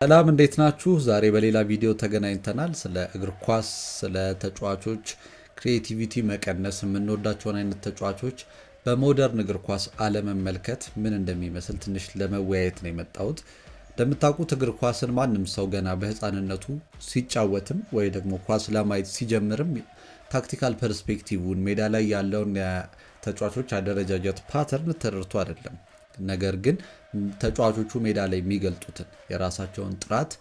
ሰላም እንዴት ናችሁ? ዛሬ በሌላ ቪዲዮ ተገናኝተናል። ስለ እግር ኳስ፣ ስለ ተጫዋቾች ክሪኤቲቪቲ መቀነስ፣ የምንወዳቸውን አይነት ተጫዋቾች በሞደርን እግር ኳስ አለመመልከት ምን እንደሚመስል ትንሽ ለመወያየት ነው የመጣሁት። እንደምታውቁት እግር ኳስን ማንም ሰው ገና በህፃንነቱ ሲጫወትም ወይ ደግሞ ኳስ ለማየት ሲጀምርም ታክቲካል ፐርስፔክቲቭን ሜዳ ላይ ያለውን የተጫዋቾች አደረጃጀት ፓተርን ተረድቶ አይደለም። ነገር ግን ተጫዋቾቹ ሜዳ ላይ የሚገልጡትን የራሳቸውን ጥራት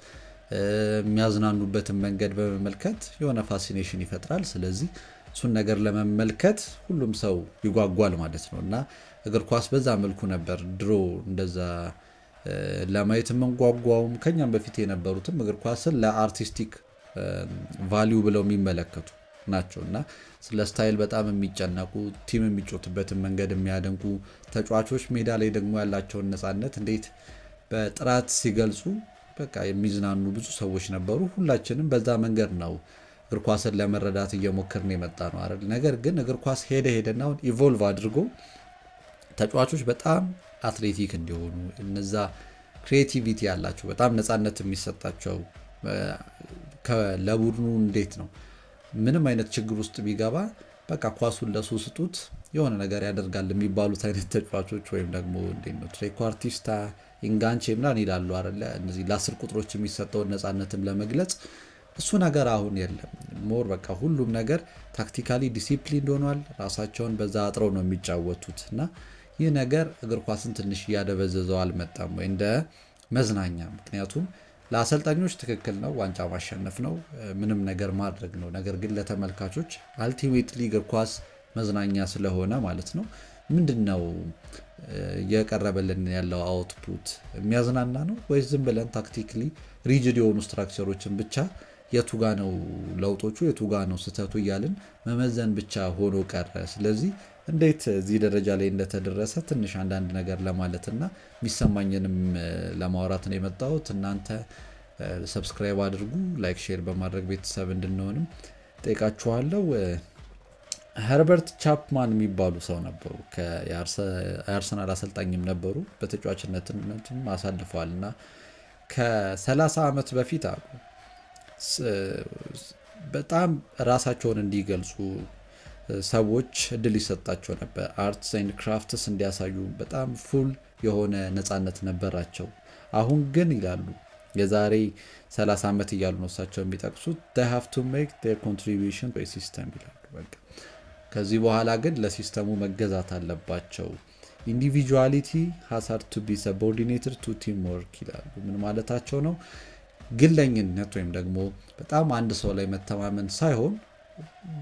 የሚያዝናኑበትን መንገድ በመመልከት የሆነ ፋሲኔሽን ይፈጥራል። ስለዚህ እሱን ነገር ለመመልከት ሁሉም ሰው ይጓጓል ማለት ነው እና እግር ኳስ በዛ መልኩ ነበር ድሮ እንደዛ ለማየት የምንጓጓውም። ከኛም በፊት የነበሩትም እግር ኳስን ለአርቲስቲክ ቫሊዩ ብለው የሚመለከቱ ናቸው እና ስለ ስታይል በጣም የሚጨነቁ ቲም የሚጮትበትን መንገድ የሚያደንቁ ተጫዋቾች ሜዳ ላይ ደግሞ ያላቸውን ነፃነት እንዴት በጥራት ሲገልጹ በቃ የሚዝናኑ ብዙ ሰዎች ነበሩ። ሁላችንም በዛ መንገድ ነው እግር ኳስን ለመረዳት እየሞከርን የመጣ ነው አይደል? ነገር ግን እግር ኳስ ሄደና አሁን ኢቮልቭ አድርጎ ተጫዋቾች በጣም አትሌቲክ እንዲሆኑ እነዛ ክሪኤቲቪቲ ያላቸው በጣም ነፃነት የሚሰጣቸው ለቡድኑ እንዴት ነው ምንም አይነት ችግር ውስጥ ቢገባ በቃ ኳሱን ለሱ ስጡት የሆነ ነገር ያደርጋል የሚባሉት አይነት ተጫዋቾች ወይም ደግሞ እንዴት ነው ትሬኳርቲስታ ኢንጋንቼ ምናምን ይላሉ አይደለ? እነዚህ ለ10 ቁጥሮች የሚሰጠውን ነፃነትም ለመግለጽ እሱ ነገር አሁን የለም። ሞር በቃ ሁሉም ነገር ታክቲካሊ ዲሲፕሊን ሆኗል። ራሳቸውን በዛ አጥረው ነው የሚጫወቱት እና ይህ ነገር እግር ኳስን ትንሽ እያደበዘዘው አልመጣም ወይ እንደ መዝናኛ። ምክንያቱም ለአሰልጣኞች ትክክል ነው፣ ዋንጫ ማሸነፍ ነው፣ ምንም ነገር ማድረግ ነው። ነገር ግን ለተመልካቾች አልቲሜትሊ እግር ኳስ መዝናኛ ስለሆነ ማለት ነው ምንድን ነው እየቀረበልን ያለው አውትፑት የሚያዝናና ነው ወይስ ዝም ብለን ታክቲክሊ ሪጅድ የሆኑ ስትራክቸሮችን ብቻ የቱጋ ነው ለውጦቹ የቱጋ ነው ስህተቱ እያልን መመዘን ብቻ ሆኖ ቀረ። ስለዚህ እንዴት እዚህ ደረጃ ላይ እንደተደረሰ ትንሽ አንዳንድ ነገር ለማለትና የሚሰማኝንም ለማውራት ነው የመጣሁት። እናንተ ሰብስክራይብ አድርጉ፣ ላይክ ሼር በማድረግ ቤተሰብ እንድንሆንም ጠይቃችኋለሁ። ሄርበርት ቻፕማን የሚባሉ ሰው ነበሩ። የአርሰናል አሰልጣኝም ነበሩ። በተጫዋችነትም አሳልፈዋል እና ከ30 ዓመት በፊት አሉ በጣም ራሳቸውን እንዲገልጹ ሰዎች እድል ይሰጣቸው ነበር። አርትስ ኤንድ ክራፍትስ እንዲያሳዩ በጣም ፉል የሆነ ነፃነት ነበራቸው። አሁን ግን ይላሉ የዛሬ 30 ዓመት እያሉ ነው እሳቸው የሚጠቅሱት they have to make their contribution to a system ይላሉ። በቃ ከዚህ በኋላ ግን ለሲስተሙ መገዛት አለባቸው። ኢንዲቪጁዋሊቲ has had to be subordinated to teamwork ይላሉ። ምን ማለታቸው ነው? ግለኝነት ወይም ደግሞ በጣም አንድ ሰው ላይ መተማመን ሳይሆን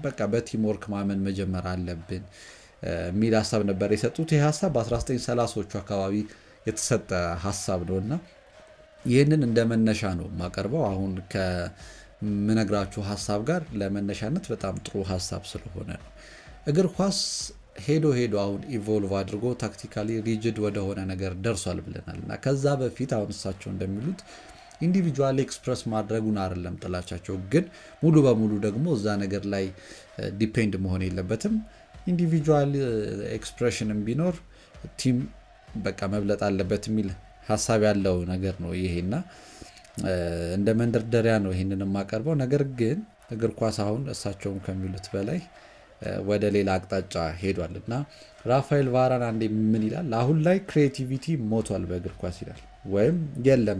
በቃ በቲምወርክ ማመን መጀመር አለብን የሚል ሀሳብ ነበር የሰጡት። ይህ ሀሳብ በ1930ዎቹ አካባቢ የተሰጠ ሀሳብ ነው እና ይህንን እንደ መነሻ ነው የማቀርበው አሁን ከምነግራችሁ ሀሳብ ጋር ለመነሻነት በጣም ጥሩ ሀሳብ ስለሆነ ነው። እግር ኳስ ሄዶ አሁን ኢቮልቭ አድርጎ ታክቲካሊ ሪጅድ ወደሆነ ነገር ደርሷል ብለናል እና ከዛ በፊት አሁን እሳቸው እንደሚሉት ኢንዲቪጁዋል ኤክስፕረስ ማድረጉን አይደለም ጥላቻቸው፣ ግን ሙሉ በሙሉ ደግሞ እዛ ነገር ላይ ዲፔንድ መሆን የለበትም። ኢንዲቪጁዋል ኤክስፕሬሽንም ቢኖር ቲም በቃ መብለጥ አለበት የሚል ሀሳብ ያለው ነገር ነው ይሄና እንደ መንደርደሪያ ነው ይሄንን የማቀርበው። ነገር ግን እግር ኳስ አሁን እሳቸውም ከሚሉት በላይ ወደ ሌላ አቅጣጫ ሄዷል እና ራፋኤል ቫራን አንዴ ምን ይላል? አሁን ላይ ክሬቲቪቲ ሞቷል በእግር ኳስ ይላል፣ ወይም የለም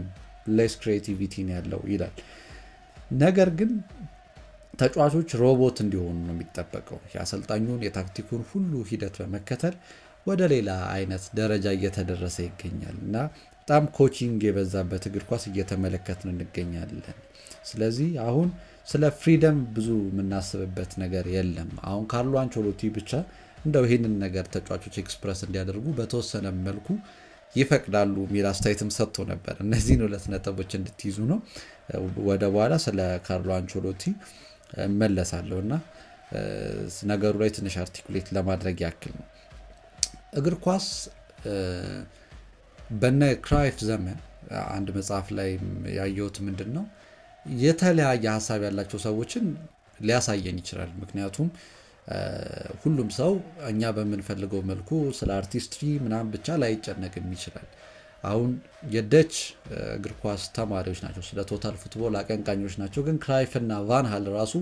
ሌስ ክሬቲቪቲ ነው ያለው ይላል። ነገር ግን ተጫዋቾች ሮቦት እንዲሆኑ ነው የሚጠበቀው። የአሰልጣኙን የታክቲኩን ሁሉ ሂደት በመከተል ወደ ሌላ አይነት ደረጃ እየተደረሰ ይገኛል እና በጣም ኮቺንግ የበዛበት እግር ኳስ እየተመለከትን እንገኛለን። ስለዚህ አሁን ስለ ፍሪደም ብዙ የምናስብበት ነገር የለም። አሁን ካርሎ አንቸሎቲ ብቻ እንደው ይህንን ነገር ተጫዋቾች ኤክስፕረስ እንዲያደርጉ በተወሰነ መልኩ ይፈቅዳሉ የሚል አስተያየትም ሰጥቶ ነበር። እነዚህን 2 ነጥቦች እንድትይዙ ነው። ወደ በኋላ ስለ ካርሎ አንቸሎቲ እመለሳለሁ እና ነገሩ ላይ ትንሽ አርቲኩሌት ለማድረግ ያክል ነው። እግር ኳስ በነ ክራይፍ ዘመን አንድ መጽሐፍ ላይ ያየሁት ምንድን ነው የተለያየ ሀሳብ ያላቸው ሰዎችን ሊያሳየን ይችላል። ምክንያቱም ሁሉም ሰው እኛ በምንፈልገው መልኩ ስለ አርቲስትሪ ምናምን ብቻ ላይጨነቅም ይችላል። አሁን የደች እግር ኳስ ተማሪዎች ናቸው፣ ስለ ቶታል ፉትቦል አቀንቃኞች ናቸው። ግን ክራይፍ እና ቫን ሃል ራሱ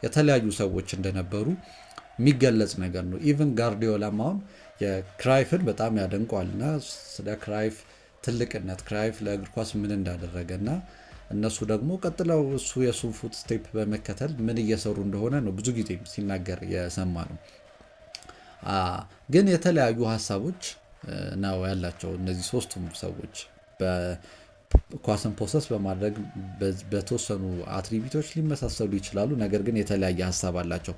የተለያዩ ሰዎች እንደነበሩ የሚገለጽ ነገር ነው። ኢቨን ጋርዲዮላም አሁን የክራይፍን በጣም ያደንቋል እና ስለ ክራይፍ ትልቅነት ክራይፍ ለእግር ኳስ ምን እንዳደረገ እና እነሱ ደግሞ ቀጥለው እሱ የሱን ፉት ስቴፕ በመከተል ምን እየሰሩ እንደሆነ ነው ብዙ ጊዜ ሲናገር የሰማ ነው። ግን የተለያዩ ሀሳቦች ነው ያላቸው እነዚህ ሶስቱም ሰዎች በኳስን ፖሰስ በማድረግ በተወሰኑ አትሪቢቶች ሊመሳሰሉ ይችላሉ። ነገር ግን የተለያየ ሀሳብ አላቸው።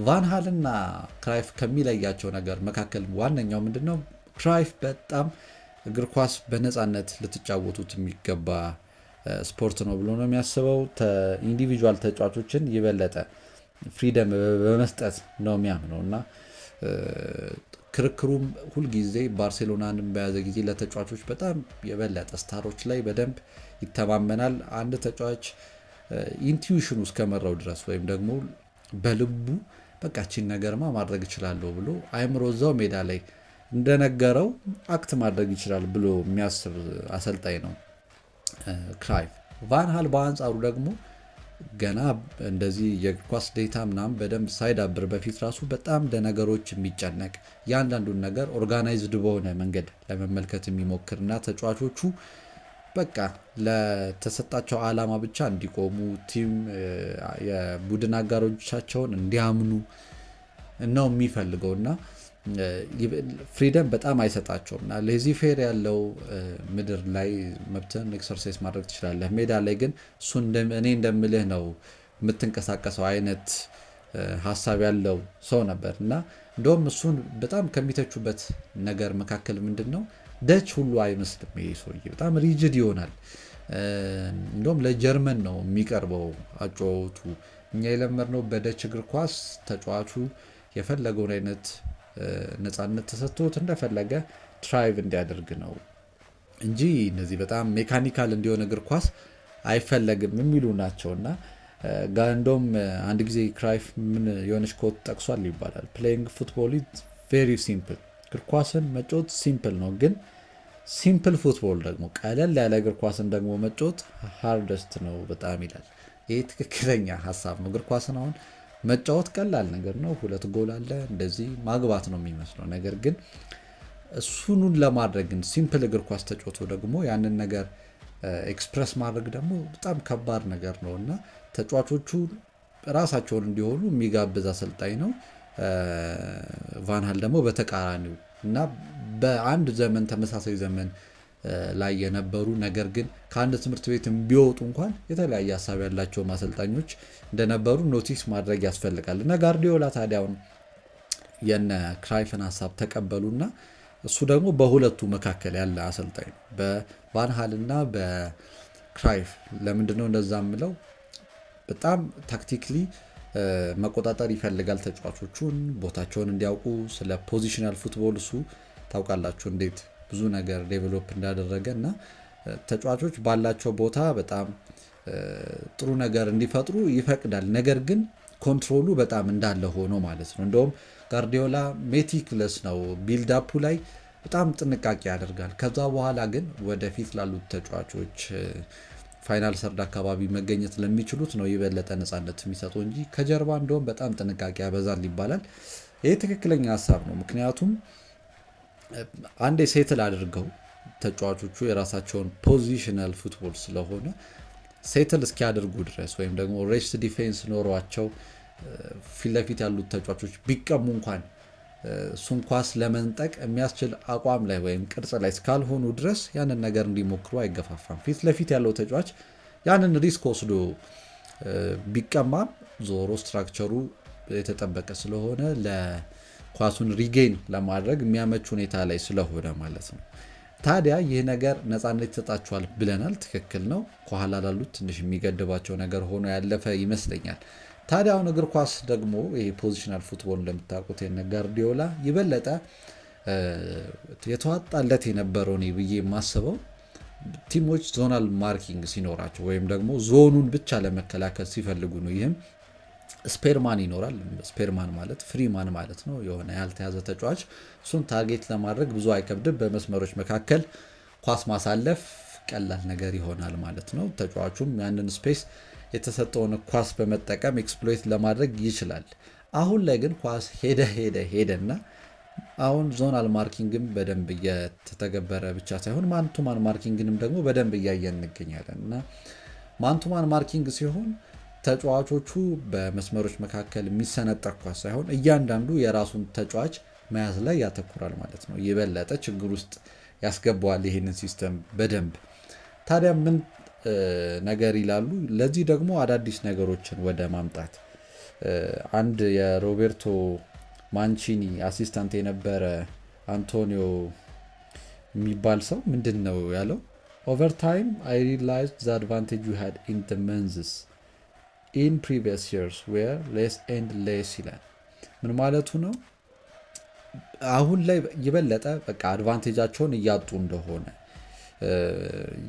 ቫን ሃል እና ክራይፍ ከሚለያቸው ነገር መካከል ዋነኛው ምንድነው? ክራይፍ በጣም እግር ኳስ በነፃነት ልትጫወቱት የሚገባ ስፖርት ነው ብሎ ነው የሚያስበው። ኢንዲቪጁዋል ተጫዋቾችን የበለጠ ፍሪደም በመስጠት ነው የሚያምነው እና ክርክሩም ሁልጊዜ ባርሴሎናንም በያዘ ጊዜ ለተጫዋቾች በጣም የበለጠ ስታሮች ላይ በደንብ ይተማመናል። አንድ ተጫዋች ኢንቱዊሽኑ እስከመራው ድረስ ወይም ደግሞ በልቡ በቃችን ነገርማ ማድረግ እችላለሁ ብሎ አይምሮ እዛው ሜዳ ላይ እንደነገረው አክት ማድረግ ይችላል ብሎ የሚያስብ አሰልጣኝ ነው ክራይፍ። ቫን ሃል በአንጻሩ ደግሞ ገና እንደዚህ የእግር ኳስ ዴታ ምናምን በደንብ ሳይዳብር በፊት ራሱ በጣም ለነገሮች የሚጨነቅ ያንዳንዱን ነገር ኦርጋናይዝድ በሆነ መንገድ ለመመልከት የሚሞክርና ተጫዋቾቹ በቃ ለተሰጣቸው ዓላማ ብቻ እንዲቆሙ ቲም የቡድን አጋሮቻቸውን እንዲያምኑ ነው የሚፈልገው እና ፍሪደም በጣም አይሰጣቸውም እና ሌዚ ፌር ያለው ምድር ላይ መብትን ኤክሰርሳይዝ ማድረግ ትችላለህ፣ ሜዳ ላይ ግን እሱ እኔ እንደምልህ ነው የምትንቀሳቀሰው አይነት ሀሳብ ያለው ሰው ነበር እና እንደውም እሱን በጣም ከሚተቹበት ነገር መካከል ምንድን ነው ደች ሁሉ አይመስልም ይሄ ሰውዬ በጣም ሪጅድ ይሆናል። እንደውም ለጀርመን ነው የሚቀርበው አጫወቱ። እኛ የለመድነው በደች እግር ኳስ ተጫዋቹ የፈለገውን አይነት ነፃነት ተሰጥቶት እንደፈለገ ትራይቭ እንዲያደርግ ነው እንጂ እነዚህ በጣም ሜካኒካል እንዲሆን እግር ኳስ አይፈለግም የሚሉ ናቸው እና እንደውም አንድ ጊዜ ክራይፍ ምን የሆነች ኮት ጠቅሷል ይባላል። ፕሌይንግ ፉትቦል ቬሪ ሲምፕል፣ እግር ኳስን መጫወት ሲምፕል ነው፣ ግን ሲምፕል ፉትቦል ደግሞ ቀለል ያለ እግር ኳስን ደግሞ መጫወት ሃርደስት ነው በጣም ይላል። ይህ ትክክለኛ ሀሳብ ነው። እግር ኳስን አሁን መጫወት ቀላል ነገር ነው፣ 2 ጎል አለ እንደዚህ ማግባት ነው የሚመስለው። ነገር ግን እሱኑን ለማድረግ ግን ሲምፕል እግር ኳስ ተጫውቶ ደግሞ ያንን ነገር ኤክስፕረስ ማድረግ ደግሞ በጣም ከባድ ነገር ነው እና ተጫዋቾቹ ራሳቸውን እንዲሆኑ የሚጋብዝ አሰልጣኝ ነው። ቫን ሃል ደግሞ በተቃራኒው እና በአንድ ዘመን ተመሳሳይ ዘመን ላይ የነበሩ ነገር ግን ከአንድ ትምህርት ቤት ቢወጡ እንኳን የተለያየ ሀሳብ ያላቸው አሰልጣኞች እንደነበሩ ኖቲስ ማድረግ ያስፈልጋል እና ጋርዲዮላ ታዲያውን የነ ክራይፍን ሀሳብ ተቀበሉና እሱ ደግሞ በሁለቱ መካከል ያለ አሰልጣኝ ነው፣ በቫን ሃል እና በክራይፍ። ለምንድነው እንደዛ የምለው? በጣም ታክቲክሊ መቆጣጠር ይፈልጋል ተጫዋቾቹን ቦታቸውን እንዲያውቁ። ስለ ፖዚሽናል ፉትቦል እሱ ታውቃላችሁ እንዴት ብዙ ነገር ዴቨሎፕ እንዳደረገ እና ተጫዋቾች ባላቸው ቦታ በጣም ጥሩ ነገር እንዲፈጥሩ ይፈቅዳል። ነገር ግን ኮንትሮሉ በጣም እንዳለ ሆኖ ማለት ነው። እንደውም ጋርዲዮላ ሜቲክለስ ነው፣ ቢልዳፑ ላይ በጣም ጥንቃቄ ያደርጋል። ከዛ በኋላ ግን ወደፊት ላሉት ተጫዋቾች ፋይናል ሰርድ አካባቢ መገኘት ለሚችሉት ነው የበለጠ ነፃነት የሚሰጠው እንጂ ከጀርባ እንደውም በጣም ጥንቃቄ ያበዛል ይባላል። ይህ ትክክለኛ ሀሳብ ነው። ምክንያቱም አንዴ ሴትል አድርገው ተጫዋቾቹ የራሳቸውን ፖዚሽናል ፉትቦል ስለሆነ ሴትል እስኪያደርጉ ድረስ ወይም ደግሞ ሬስት ዲፌንስ ኖሯቸው ፊት ለፊት ያሉት ተጫዋቾች ቢቀሙ እንኳን እሱን ኳስ ለመንጠቅ የሚያስችል አቋም ላይ ወይም ቅርጽ ላይ እስካልሆኑ ድረስ ያንን ነገር እንዲሞክሩ አይገፋፋም። ፊት ለፊት ያለው ተጫዋች ያንን ሪስክ ወስዶ ቢቀማም ዞሮ ስትራክቸሩ የተጠበቀ ስለሆነ ለኳሱን ሪጌን ለማድረግ የሚያመች ሁኔታ ላይ ስለሆነ ማለት ነው። ታዲያ ይህ ነገር ነፃነት ይሰጣቸዋል ብለናል። ትክክል ነው። ከኋላ ላሉት ትንሽ የሚገድባቸው ነገር ሆኖ ያለፈ ይመስለኛል። ታዲያ አሁን እግር ኳስ ደግሞ ይሄ ፖዚሽናል ፉትቦል እንደምታውቁት የነ ጋርዲዮላ ይበለጠ የተዋጣለት የነበረው ነው ብዬ የማስበው ቲሞች ዞናል ማርኪንግ ሲኖራቸው ወይም ደግሞ ዞኑን ብቻ ለመከላከል ሲፈልጉ ነው። ይህም ስፔርማን ይኖራል። ስፔርማን ማለት ፍሪማን ማለት ነው፣ የሆነ ያልተያዘ ተጫዋች። እሱን ታርጌት ለማድረግ ብዙ አይከብድም። በመስመሮች መካከል ኳስ ማሳለፍ ቀላል ነገር ይሆናል ማለት ነው። ተጫዋቹም ያንን ስፔስ የተሰጠውን ኳስ በመጠቀም ኤክስፕሎይት ለማድረግ ይችላል። አሁን ላይ ግን ኳስ ሄደና አሁን ዞናል ማርኪንግም በደንብ እየተተገበረ ብቻ ሳይሆን ማንቱማን ማርኪንግንም ደግሞ በደንብ እያየን እንገኛለን እና ማንቱማን ማርኪንግ ሲሆን ተጫዋቾቹ በመስመሮች መካከል የሚሰነጠቅ ኳስ ሳይሆን እያንዳንዱ የራሱን ተጫዋች መያዝ ላይ ያተኩራል ማለት ነው። የበለጠ ችግር ውስጥ ያስገባዋል ይህንን ሲስተም በደንብ። ታዲያ ምን ነገር ይላሉ? ለዚህ ደግሞ አዳዲስ ነገሮችን ወደ ማምጣት አንድ የሮቤርቶ ማንቺኒ አሲስታንት የነበረ አንቶኒዮ የሚባል ሰው ምንድን ነው ያለው? ኦቨር ታይም አይ ሪላይዝድ ዘ አድቫንቴጅ ዊ ሃድ ኢን ዘ መንዝስ ኢን ፕሪቪየስ ይርስ ዌር ሌስ ኤንድ ሌስ ይላል። ምን ማለቱ ነው? አሁን ላይ የበለጠ በቃ አድቫንቴጃቸውን እያጡ እንደሆነ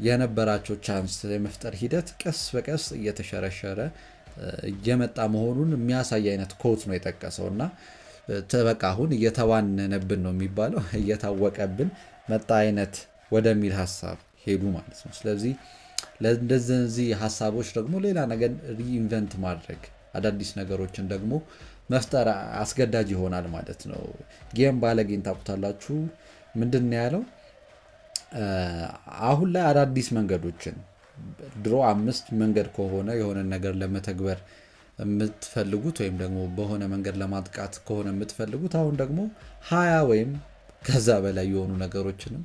የነበራቸው ቻንስ የመፍጠር ሂደት ቀስ በቀስ እየተሸረሸረ እየመጣ መሆኑን የሚያሳይ አይነት ኮት ነው የጠቀሰው እና በቃ አሁን እየተባነነብን ነው የሚባለው እየታወቀብን መጣ አይነት ወደሚል ሀሳብ ሄዱ ማለት ነው። ስለዚህ ለእንደዚህ ሀሳቦች ደግሞ ሌላ ነገር ሪኢንቨንት ማድረግ አዳዲስ ነገሮችን ደግሞ መፍጠር አስገዳጅ ይሆናል ማለት ነው። ጌም ባለጌን ታውቁታላችሁ። ምንድን ነው ያለው? አሁን ላይ አዳዲስ መንገዶችን ድሮ 5 መንገድ ከሆነ የሆነ ነገር ለመተግበር የምትፈልጉት ወይም ደግሞ በሆነ መንገድ ለማጥቃት ከሆነ የምትፈልጉት አሁን ደግሞ 20 ወይም ከዛ በላይ የሆኑ ነገሮችንም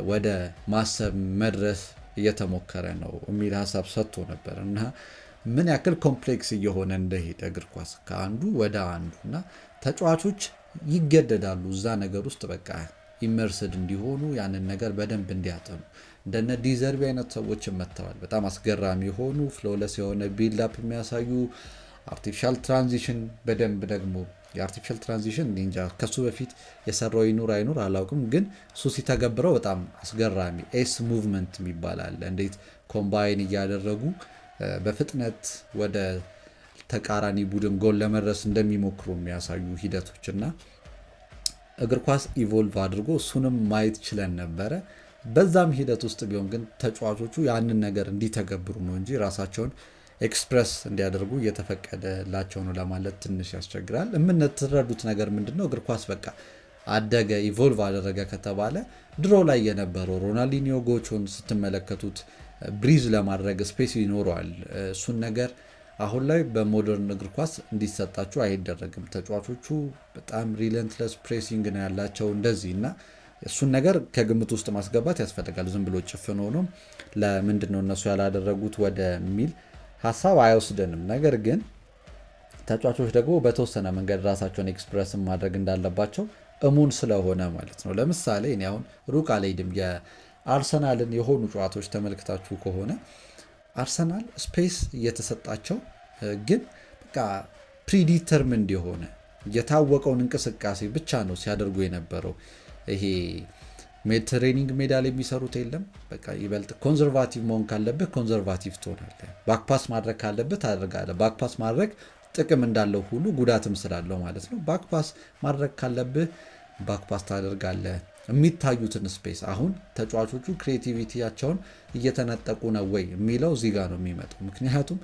ወደ ማሰብ መድረስ እየተሞከረ ነው የሚል ሀሳብ ሰጥቶ ነበር እና ምን ያክል ኮምፕሌክስ እየሆነ እንደሄደ እግር ኳስ ከአንዱ ወደ አንዱ እና ተጫዋቾች ይገደዳሉ እዛ ነገር ውስጥ በቃ ኢመርስድ እንዲሆኑ ያንን ነገር በደንብ እንዲያጠኑ። እንደነ ዲዘርቢ አይነት ሰዎችን መጥተዋል። በጣም አስገራሚ የሆኑ ፍሎለስ የሆነ ቢልዳፕ የሚያሳዩ አርቲፊሻል ትራንዚሽን በደንብ ደግሞ የአርቲፊሻል ትራንዚሽን እንጃ ከሱ በፊት የሰራው ይኑር አይኑር አላውቅም፣ ግን እሱ ሲተገብረው በጣም አስገራሚ ኤስ ሙቭመንት ይባላል። እንዴት ኮምባይን እያደረጉ በፍጥነት ወደ ተቃራኒ ቡድን ጎል ለመድረስ እንደሚሞክሩ የሚያሳዩ ሂደቶች እና እግር ኳስ ኢቮልቭ አድርጎ እሱንም ማየት ችለን ነበረ። በዛም ሂደት ውስጥ ቢሆን ግን ተጫዋቾቹ ያንን ነገር እንዲተገብሩ ነው እንጂ ራሳቸውን ኤክስፕረስ እንዲያደርጉ እየተፈቀደላቸው ነው ለማለት ትንሽ ያስቸግራል። የምትረዱት ነገር ምንድን ነው? እግር ኳስ በቃ አደገ ኢቮልቭ አደረገ ከተባለ ድሮ ላይ የነበረው ሮናልዲኒዮ ጎቾን ስትመለከቱት ብሪዝ ለማድረግ ስፔስ ይኖረዋል። እሱን ነገር አሁን ላይ በሞደርን እግር ኳስ እንዲሰጣቸው አይደረግም። ተጫዋቾቹ በጣም ሪለንትለስ ፕሬሲንግ ነው ያላቸው እንደዚህ እና እሱን ነገር ከግምት ውስጥ ማስገባት ያስፈልጋል። ዝም ብሎ ጭፍን ሆኖ ለምንድን ነው እነሱ ያላደረጉት ወደሚል ሀሳብ አይወስደንም። ነገር ግን ተጫዋቾች ደግሞ በተወሰነ መንገድ ራሳቸውን ኤክስፕረስ ማድረግ እንዳለባቸው እሙን ስለሆነ ማለት ነው። ለምሳሌ እኔ አሁን ሩቅ አልሄድም። የአርሰናልን የሆኑ ጨዋታዎች ተመልክታችሁ ከሆነ አርሰናል ስፔስ እየተሰጣቸው ግን በቃ ፕሪዲተርምንድ የሆነ የታወቀውን እንቅስቃሴ ብቻ ነው ሲያደርጉ የነበረው። ይሄ ትሬኒንግ ሜዳ ላይ የሚሰሩት የለም። በቃ ይበልጥ ኮንዘርቫቲቭ መሆን ካለብህ ኮንዘርቫቲቭ ትሆናለህ። ባክፓስ ማድረግ ካለብህ ታደርጋለህ። ባክፓስ ማድረግ ጥቅም እንዳለው ሁሉ ጉዳትም ስላለው ማለት ነው። ባክፓስ ማድረግ ካለብህ ባክፓስ ታደርጋለህ። የሚታዩትን ስፔስ አሁን ተጫዋቾቹ ክሬቲቪቲያቸውን እየተነጠቁ ነው ወይ የሚለው እዚህ ጋር ነው የሚመጣው። ምክንያቱም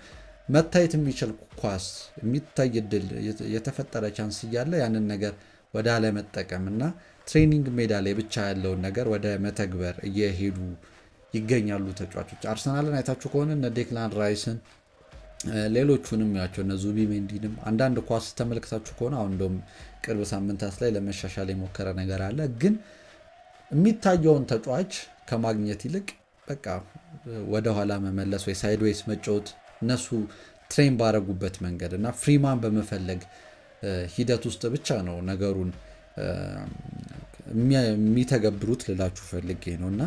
መታየት የሚችል ኳስ የሚታይ ድል የተፈጠረ ቻንስ እያለ ያንን ነገር ወደ አለመጠቀም እና ትሬኒንግ ሜዳ ላይ ብቻ ያለውን ነገር ወደ መተግበር እየሄዱ ይገኛሉ ተጫዋቾች። አርሰናልን አይታችሁ ከሆነ እነ ዴክላን ራይስን ሌሎቹንም ያቸው እነ ዙቢሜንዲንም አንዳንድ ኳስ ተመልክታችሁ ከሆነ አሁን እንደውም ቅርብ ሳምንታት ላይ ለመሻሻል የሞከረ ነገር አለ። ግን የሚታየውን ተጫዋች ከማግኘት ይልቅ በቃ ወደኋላ መመለስ ወይ ሳይድዌይስ መጫወት እነሱ ትሬን ባረጉበት መንገድ እና ፍሪማን በመፈለግ ሂደት ውስጥ ብቻ ነው ነገሩን የሚተገብሩት ልላችሁ ፈልጌ ነው። እና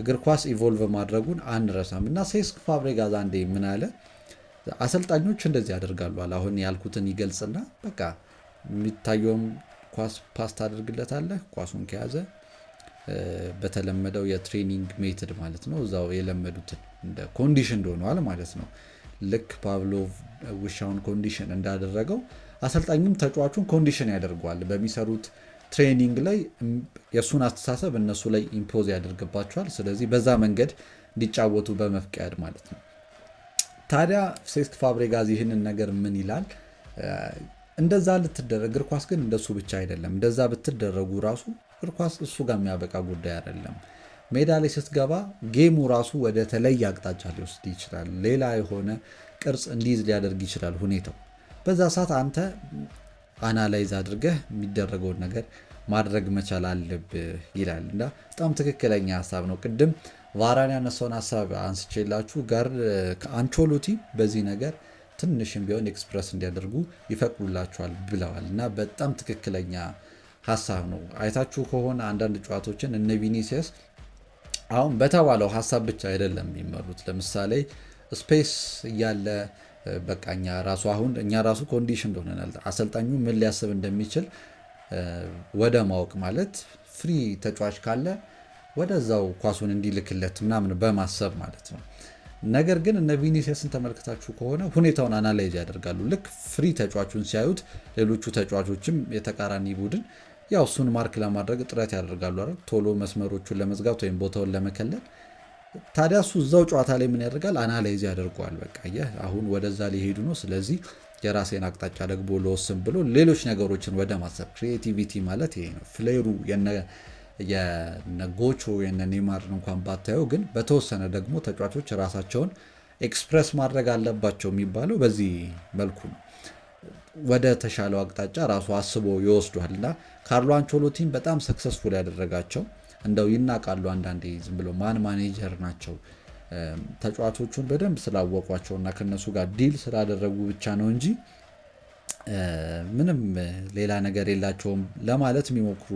እግር ኳስ ኢቮልቭ ማድረጉን አንረሳም። እና ሴስክ ፋብሬጋዝ አንዴ ምን አለ፣ አሰልጣኞች እንደዚህ ያደርጋሉ። አሁን ያልኩትን ይገልጽና በቃ የሚታየውም ኳስ ፓስ ታደርግለታለህ። ኳሱን ከያዘ በተለመደው የትሬኒንግ ሜትድ ማለት ነው እዛው የለመዱትን እንደ ኮንዲሽን እንደሆነዋል ማለት ነው። ልክ ፓቭሎቭ ውሻውን ኮንዲሽን እንዳደረገው አሰልጣኝም ተጫዋቹን ኮንዲሽን ያደርገዋል በሚሰሩት ትሬኒንግ ላይ የእሱን አስተሳሰብ እነሱ ላይ ኢምፖዝ ያደርግባቸዋል። ስለዚህ በዛ መንገድ እንዲጫወቱ በመፍቀድ ማለት ነው። ታዲያ ሴስክ ፋብሬጋዝ ይህንን ነገር ምን ይላል? እንደዛ ልትደረግ እግር ኳስ ግን እንደሱ ብቻ አይደለም። እንደዛ ብትደረጉ ራሱ እግር ኳስ እሱ ጋር የሚያበቃ ጉዳይ አይደለም። ሜዳ ላይ ስትገባ ጌሙ ራሱ ወደ ተለየ አቅጣጫ ሊወስድ ይችላል። ሌላ የሆነ ቅርጽ እንዲይዝ ሊያደርግ ይችላል ሁኔታው። በዛ ሰዓት አንተ አናላይዝ አድርገህ የሚደረገውን ነገር ማድረግ መቻል አለብህ ይላል እና በጣም ትክክለኛ ሀሳብ ነው። ቅድም ቫራን ያነሳውን ሀሳብ አንስቼላችሁ ጋር አንቾሎቲ በዚህ ነገር ትንሽም ቢሆን ኤክስፕረስ እንዲያደርጉ ይፈቅዱላቸዋል ብለዋል እና በጣም ትክክለኛ ሀሳብ ነው። አይታችሁ ከሆነ አንዳንድ ጨዋታዎችን እነ ቪኒሲየስ አሁን በተባለው ሀሳብ ብቻ አይደለም የሚመሩት። ለምሳሌ ስፔስ እያለ በቃ እኛ ራሱ ኮንዲሽን እንደሆነናል አሰልጣኙ ምን ሊያስብ እንደሚችል ወደ ማወቅ ማለት ፍሪ ተጫዋች ካለ ወደዛው ኳሱን እንዲልክለት ምናምን በማሰብ ማለት ነው። ነገር ግን እነ ቪኒሲየስን ተመልክታችሁ ከሆነ ሁኔታውን አናላይዝ ያደርጋሉ። ልክ ፍሪ ተጫዋቹን ሲያዩት ሌሎቹ ተጫዋቾችም የተቃራኒ ቡድን ያው እሱን ማርክ ለማድረግ ጥረት ያደርጋሉ አይደል፣ ቶሎ መስመሮቹን ለመዝጋት ወይም ቦታውን ለመከለል። ታዲያ እሱ እዛው ጨዋታ ላይ ምን ያደርጋል? አናላይዝ ያደርገዋል። በቃ አሁን ወደዛ ሊሄዱ ነው፣ ስለዚህ የራሴን አቅጣጫ ደግሞ ለወስን ብሎ ሌሎች ነገሮችን ወደ ማሰብ። ክሪኤቲቪቲ ማለት ይሄ ነው። ፍሌሩ የነጎቾ የነ ኔይማርን እንኳን ባታየው፣ ግን በተወሰነ ደግሞ ተጫዋቾች ራሳቸውን ኤክስፕረስ ማድረግ አለባቸው የሚባለው በዚህ መልኩ ነው። ወደ ተሻለው አቅጣጫ ራሱ አስቦ ይወስዷል እና ካርሎ አንቾሎቲን በጣም ሰክሰስፉል ያደረጋቸው እንደው ይናቃሉ አንዳንዴ ዝም ብሎ ማን ማኔጀር ናቸው ተጫዋቾቹን በደንብ ስላወቋቸው እና ከነሱ ጋር ዲል ስላደረጉ ብቻ ነው እንጂ ምንም ሌላ ነገር የላቸውም ለማለት የሚሞክሩ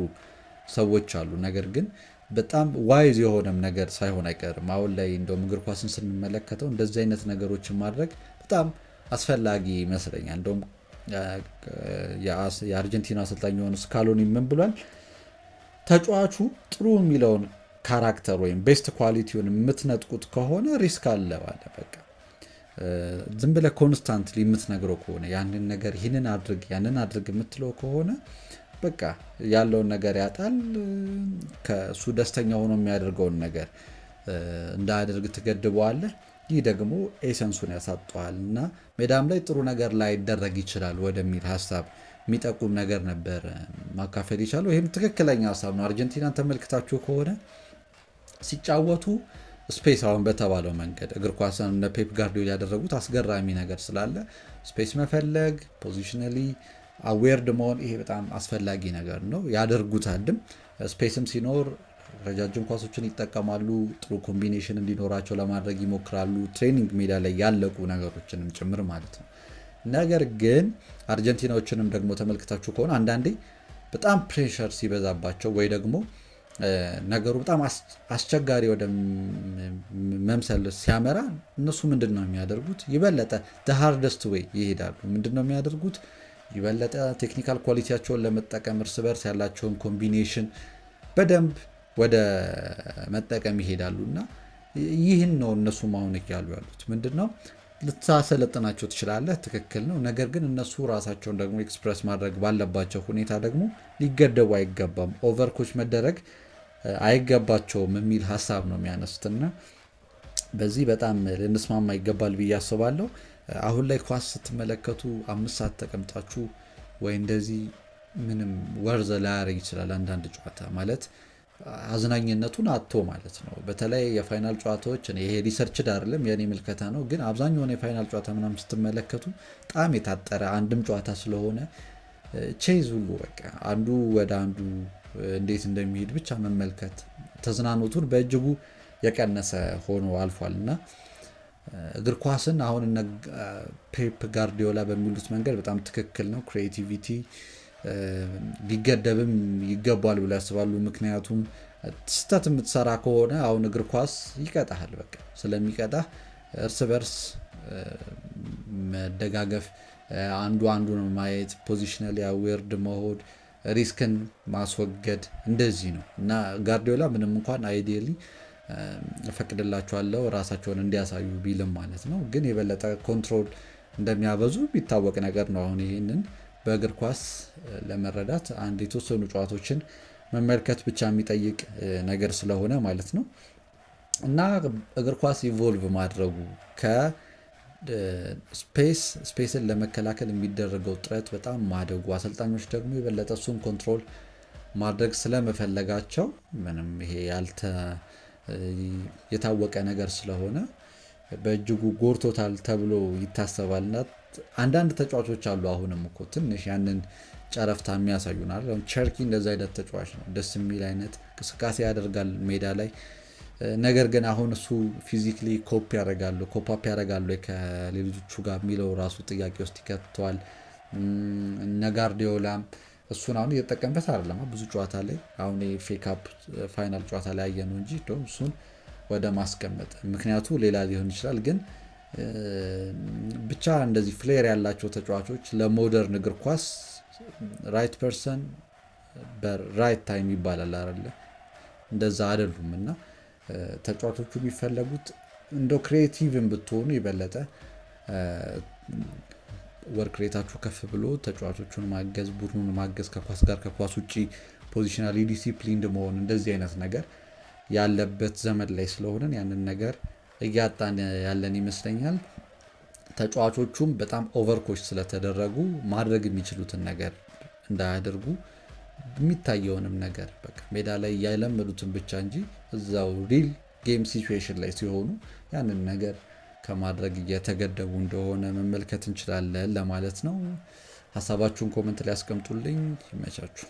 ሰዎች አሉ። ነገር ግን በጣም ዋይዝ የሆነም ነገር ሳይሆን አይቀርም። አሁን ላይ እንደውም እግር ኳስን ስንመለከተው እንደዚህ አይነት ነገሮችን ማድረግ በጣም አስፈላጊ ይመስለኛል። እንደውም የአርጀንቲና አሰልጣኝ የሆኑ ስካሎኒ ምን ብሏል? ተጫዋቹ ጥሩ የሚለውን ካራክተር ወይም ቤስት ኳሊቲውን የምትነጥቁት ከሆነ ሪስክ አለ ባለ በቃ ዝም ብለህ ኮንስታንትሊ የምትነግረው ከሆነ ያንን ነገር ይህንን አድርግ ያንን አድርግ የምትለው ከሆነ በቃ ያለውን ነገር ያጣል። ከእሱ ደስተኛ ሆኖ የሚያደርገውን ነገር እንዳያደርግ ትገድበዋለህ። ይህ ደግሞ ኤሰንሱን ያሳጠዋል እና ሜዳም ላይ ጥሩ ነገር ላይ ይደረግ ይችላል ወደሚል ሀሳብ የሚጠቁም ነገር ነበር ማካፈል ይቻለው። ይህም ትክክለኛ ሀሳብ ነው። አርጀንቲናን ተመልክታችሁ ከሆነ ሲጫወቱ ስፔስ አሁን በተባለው መንገድ እግር ኳስን እነ ፔፕ ጋርዲዮላ ያደረጉት አስገራሚ ነገር ስላለ ስፔስ መፈለግ፣ ፖዚሽናሊ አዌርድ መሆን ይሄ በጣም አስፈላጊ ነገር ነው። ያደርጉታልም። ስፔስም ሲኖር ረጃጅም ኳሶችን ይጠቀማሉ። ጥሩ ኮምቢኔሽን እንዲኖራቸው ለማድረግ ይሞክራሉ። ትሬኒንግ ሜዳ ላይ ያለቁ ነገሮችንም ጭምር ማለት ነው። ነገር ግን አርጀንቲናዎችንም ደግሞ ተመልክታችሁ ከሆነ አንዳንዴ በጣም ፕሬሸር ሲበዛባቸው ወይ ደግሞ ነገሩ በጣም አስቸጋሪ ወደ መምሰል ሲያመራ እነሱ ምንድን ነው የሚያደርጉት? ይበለጠ ሃርደስት ዌይ ይሄዳሉ። ምንድን ነው የሚያደርጉት? ይበለጠ ቴክኒካል ኳሊቲያቸውን ለመጠቀም እርስ በርስ ያላቸውን ኮምቢኔሽን በደንብ ወደ መጠቀም ይሄዳሉ እና ይህን ነው እነሱም አሁን እያሉ ያሉት። ምንድን ነው ልታሰለጥናቸው ትችላለህ፣ ትክክል ነው። ነገር ግን እነሱ ራሳቸውን ደግሞ ኤክስፕረስ ማድረግ ባለባቸው ሁኔታ ደግሞ ሊገደቡ አይገባም፣ ኦቨርኮች መደረግ አይገባቸውም የሚል ሀሳብ ነው የሚያነሱትና በዚህ በጣም ልንስማማ ይገባል ብዬ አስባለሁ። አሁን ላይ ኳስ ስትመለከቱ 5 ሰዓት ተቀምጣችሁ ወይ እንደዚህ ምንም ወርዘ ላያደርግ ይችላል። አንዳንድ ጨዋታ ማለት አዝናኝነቱን አጥቶ ማለት ነው። በተለይ የፋይናል ጨዋታዎች ይሄ ሪሰርችድ አይደለም የኔ ምልከታ ነው፣ ግን አብዛኛውን የፋይናል ጨዋታ ምናምን ስትመለከቱ በጣም የታጠረ አንድም ጨዋታ ስለሆነ ቼዝ ሁሉ በቃ አንዱ ወደ አንዱ እንዴት እንደሚሄድ ብቻ መመልከት ተዝናኖቱን በእጅጉ የቀነሰ ሆኖ አልፏል እና እግር ኳስን አሁን እነ ፔፕ ጋርዲዮላ በሚሉት መንገድ በጣም ትክክል ነው። ክሪኤቲቪቲ ሊገደብም ይገባል ብሎ ያስባሉ። ምክንያቱም ስህተት የምትሰራ ከሆነ አሁን እግር ኳስ ይቀጣሃል። በቃ ስለሚቀጣህ እርስ በርስ መደጋገፍ፣ አንዱ አንዱን ማየት፣ ፖዚሽናሊ አዌርድ መሆን፣ ሪስክን ማስወገድ እንደዚህ ነው እና ጋርዲዮላ ምንም እንኳን አይዲያሊ እፈቅድላቸዋለሁ ራሳቸውን እንዲያሳዩ ቢልም ማለት ነው፣ ግን የበለጠ ኮንትሮል እንደሚያበዙ የሚታወቅ ነገር ነው። አሁን ይህንን በእግር ኳስ ለመረዳት አንድ የተወሰኑ ጨዋታዎችን መመልከት ብቻ የሚጠይቅ ነገር ስለሆነ ማለት ነው። እና እግር ኳስ ኢቮልቭ ማድረጉ ስፔስን ለመከላከል የሚደረገው ጥረት በጣም ማደጉ፣ አሰልጣኞች ደግሞ የበለጠ እሱን ኮንትሮል ማድረግ ስለመፈለጋቸው ምንም ይሄ የታወቀ ነገር ስለሆነ በእጅጉ ጎርቶታል ተብሎ ይታሰባል። እና አንዳንድ ተጫዋቾች አሉ አሁንም እኮ ትንሽ ያንን ጨረፍታ የሚያሳዩናል። ቸርኪ እንደዚ አይነት ተጫዋች ነው፣ ደስ የሚል አይነት እንቅስቃሴ ያደርጋል ሜዳ ላይ። ነገር ግን አሁን እሱ ፊዚክሊ ኮፕ ያደርጋሉ ከሌሎቹ ጋር የሚለው ራሱ ጥያቄ ውስጥ ይከተዋል። እነ ጋርዲዮላም እሱን አሁን እየተጠቀምበት አይደለም ብዙ ጨዋታ ላይ። አሁን የኤፍኤ ካፕ ፋይናል ጨዋታ ላይ ያየ ነው እንጂ እንደውም እሱን ወደ ማስቀመጥ ምክንያቱ ሌላ ሊሆን ይችላል። ግን ብቻ እንደዚህ ፍሌር ያላቸው ተጫዋቾች ለሞደርን እግር ኳስ ራይት ፐርሰን በራይት ታይም ይባላል አይደለ? እንደዛ አይደሉም። እና ተጫዋቾቹ የሚፈለጉት እንደው ክሬቲቭን ብትሆኑ የበለጠ ወርክ ሬታችሁ ከፍ ብሎ ተጫዋቾቹን ማገዝ፣ ቡድኑን ማገዝ፣ ከኳስ ጋር ከኳስ ውጭ ፖዚሽናሊ ዲሲፕሊንድ መሆን እንደዚህ አይነት ነገር ያለበት ዘመን ላይ ስለሆነን ያንን ነገር እያጣን ያለን ይመስለኛል። ተጫዋቾቹም በጣም ኦቨርኮች ስለተደረጉ ማድረግ የሚችሉትን ነገር እንዳያደርጉ የሚታየውንም ነገር በቃ ሜዳ ላይ ያለመዱትን ብቻ እንጂ እዛው ሪል ጌም ሲቹዌሽን ላይ ሲሆኑ ያንን ነገር ከማድረግ እየተገደቡ እንደሆነ መመልከት እንችላለን ለማለት ነው። ሀሳባችሁን ኮመንት ላይ ያስቀምጡልኝ። ይመቻችሁ።